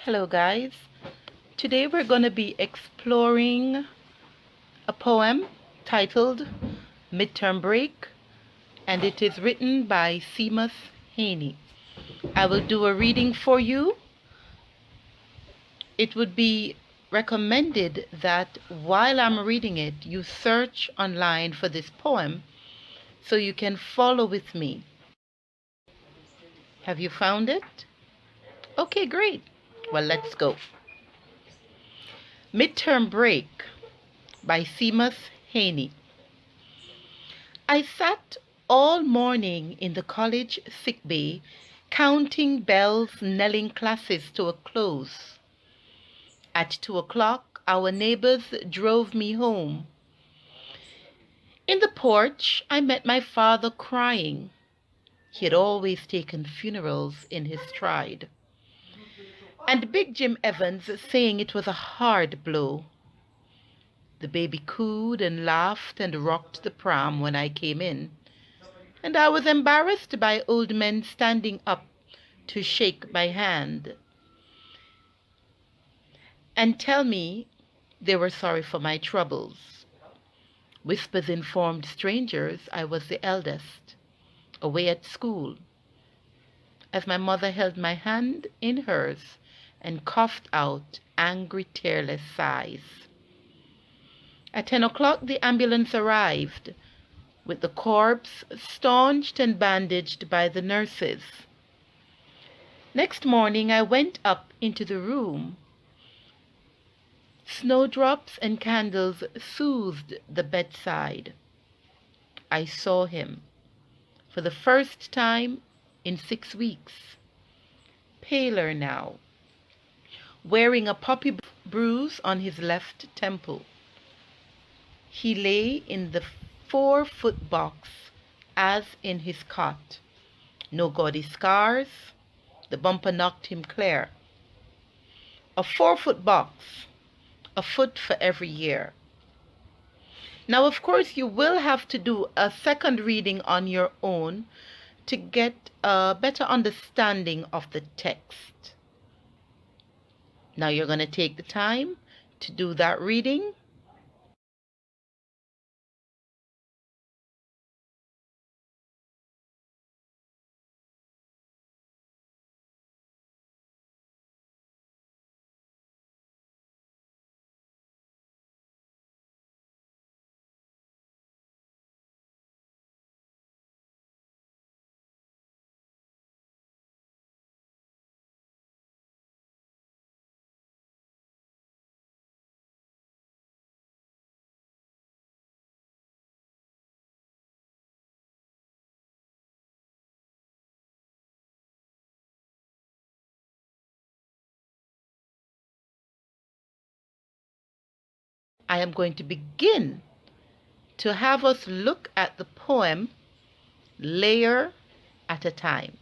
Hello guys. Today we're going to be exploring a poem titled Midterm Break, and it is written by Seamus Haney. I will do a reading for you. It would be recommended that while I'm reading it, you search online for this poem so you can follow with me. Have you found it? Okay, great. Well, let's go. Midterm Break by Seamus Haney. I sat all morning in the college sick bay, counting bells knelling classes to a close. At 2 o'clock, our neighbors drove me home. In the porch, I met my father crying. He had always taken funerals in his stride. And Big Jim Evans saying it was a hard blow. The baby cooed and laughed and rocked the pram when I came in, and I was embarrassed by old men standing up to shake my hand and tell me they were sorry for my troubles. Whispers informed strangers I was the eldest, away at school, as my mother held my hand in hers and coughed out angry, tearless sighs. At 10 o'clock, the ambulance arrived, with the corpse staunched and bandaged by the nurses. Next morning, I went up into the room. Snowdrops and candles soothed the bedside. I saw him, for the first time in 6 weeks, paler now, wearing a puppy bruise on his left temple. He lay in the 4-foot box as in his cot. No gaudy scars. The bumper knocked him clear. A 4-foot box, a foot for every year. Now, of course, you will have to do a second reading on your own to get a better understanding of the text. Now, you're going to take the time to do that reading. I am going to begin to have us look at the poem layer at a time.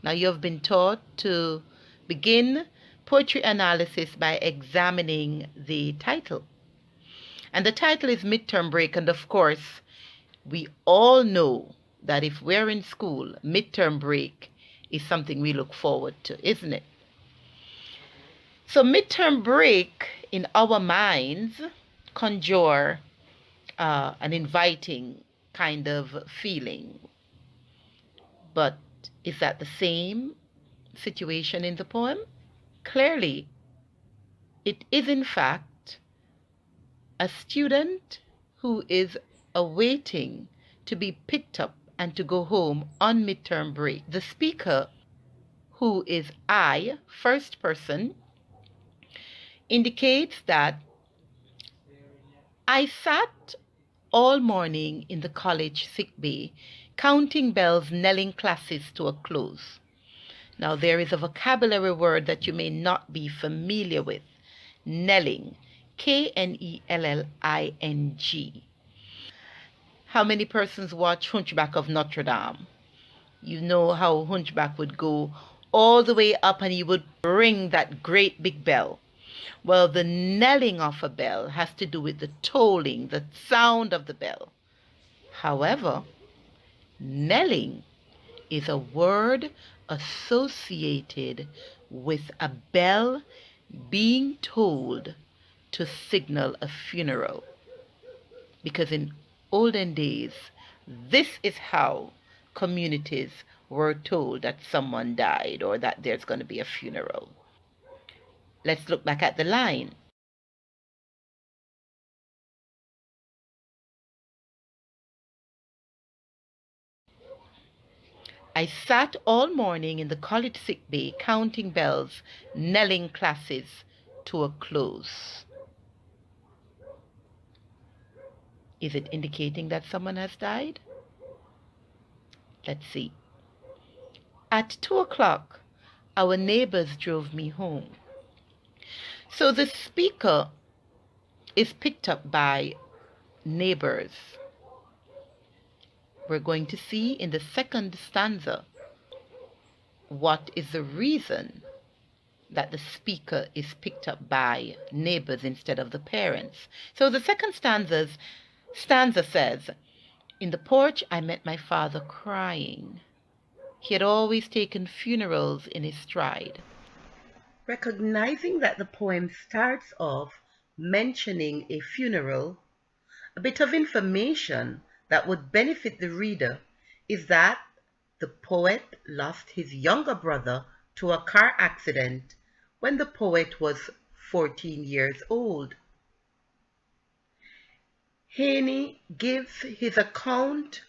Now, you have been taught to begin poetry analysis by examining the title. And the title is Midterm Break, and of course, we all know that if we're in school, midterm break is something we look forward to, isn't it? So midterm break in our minds conjure an inviting kind of feeling. But is that the same situation in the poem? Clearly, it is in fact a student who is awaiting to be picked up and to go home on midterm break. The speaker, who is I, first person, indicates that I sat all morning in the college sick bay, counting bells knelling classes to a close. Now, there is a vocabulary word that you may not be familiar with. Knelling. Knelling. How many persons watch Hunchback of Notre Dame? You know how Hunchback would go all the way up and he would ring that great big bell. Well, the knelling of a bell has to do with the tolling, the sound of the bell. However, knelling is a word associated with a bell being tolled to signal a funeral. Because in olden days, this is how communities were told that someone died or that there's going to be a funeral. Let's look back at the line. I sat all morning in the college sick bay counting bells, knelling classes to a close. Is it indicating that someone has died? Let's see. At 2 o'clock, our neighbors drove me home. So the speaker is picked up by neighbors. We're going to see in the second stanza what is the reason that the speaker is picked up by neighbors instead of the parents. So the second stanza says, in the porch I met my father crying. He had always taken funerals in his stride. Recognizing that the poem starts off mentioning a funeral, a bit of information that would benefit the reader is that the poet lost his younger brother to a car accident when the poet was 14 years old. Haney gives his account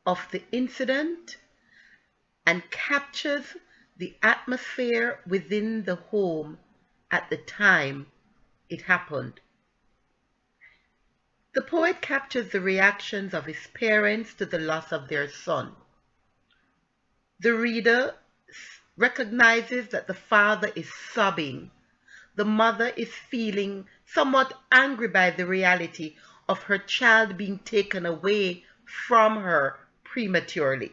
of the incident and captures the atmosphere within the home at the time it happened. The poet captures the reactions of his parents to the loss of their son. The reader recognizes that the father is sobbing. The mother is feeling somewhat angry by the reality of her child being taken away from her prematurely.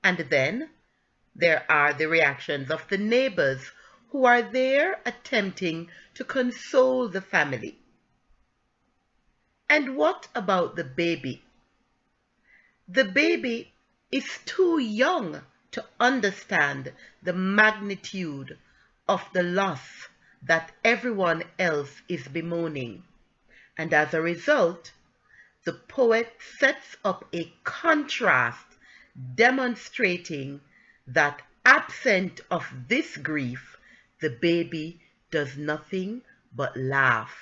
And then there are the reactions of the neighbors who are there attempting to console the family. And what about the baby? The baby is too young to understand the magnitude of the loss that everyone else is bemoaning. And as a result, the poet sets up a contrast demonstrating that absent of this grief, the baby does nothing but laugh.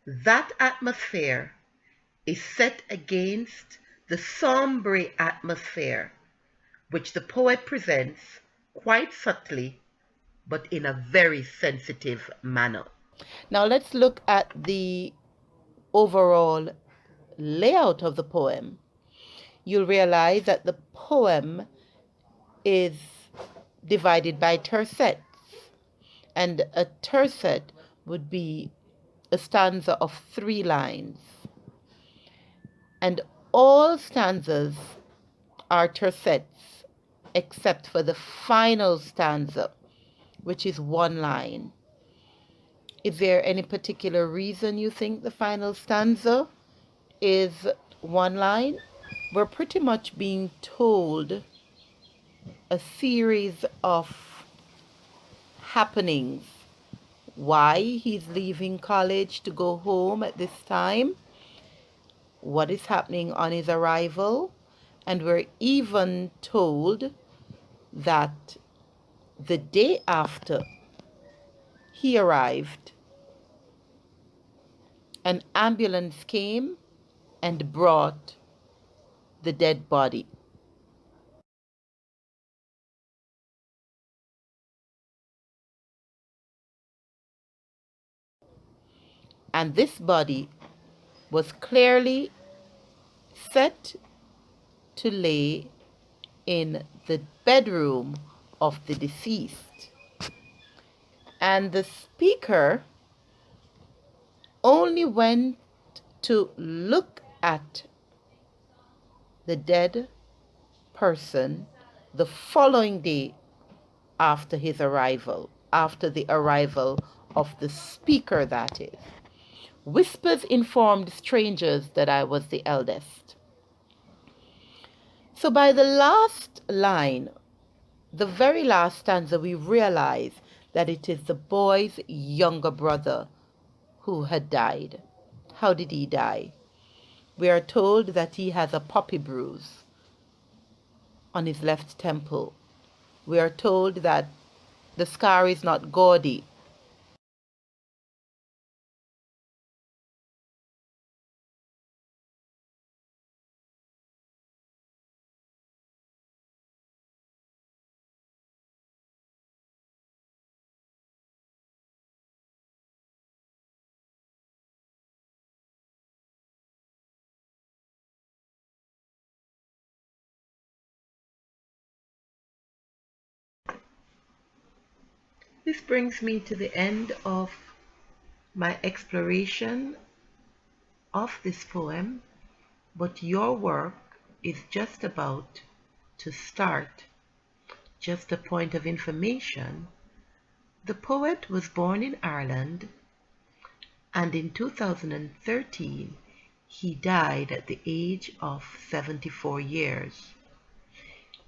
That atmosphere is set against the sombre atmosphere which the poet presents quite subtly but in a very sensitive manner. Now let's look at the overall layout of the poem. You'll realize that the poem is divided by tercets, and a tercet would be a stanza of 3 lines. And all stanzas are tercets except for the final stanza, which is 1 line. Is there any particular reason you think the final stanza is 1 line? We're pretty much being told a series of happenings. Why he's leaving college to go home at this time, what is happening on his arrival, and we're even told that the day after he arrived, an ambulance came and brought the dead body. And this body was clearly set to lay in the bedroom of the deceased. And the speaker only went to look at the dead person the following day after his arrival, after the arrival of the speaker, that is. Whispers informed strangers that I was the eldest. So by the last line, the very last stanza, we realize that it is the boy's younger brother who had died. How did he die? We are told that he has a poppy bruise on his left temple. We are told that the scar is not gaudy. This brings me to the end of my exploration of this poem, but your work is just about to start. Just a point of information, the poet was born in Ireland, and in 2013 he died at the age of 74 years.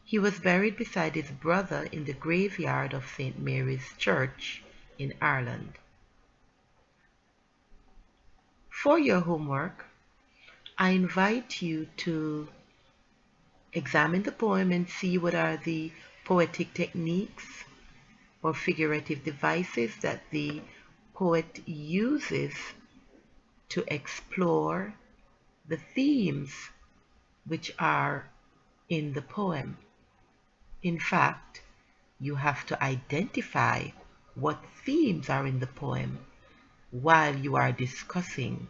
He was buried beside his brother in the graveyard of St. Mary's Church in Ireland. For your homework, I invite you to examine the poem and see what are the poetic techniques or figurative devices that the poet uses to explore the themes which are in the poem. In fact, you have to identify what themes are in the poem while you are discussing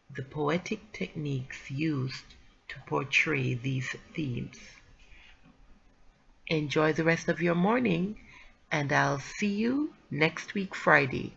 the poetic techniques used to portray these themes. Enjoy the rest of your morning, and I'll see you next week, Friday.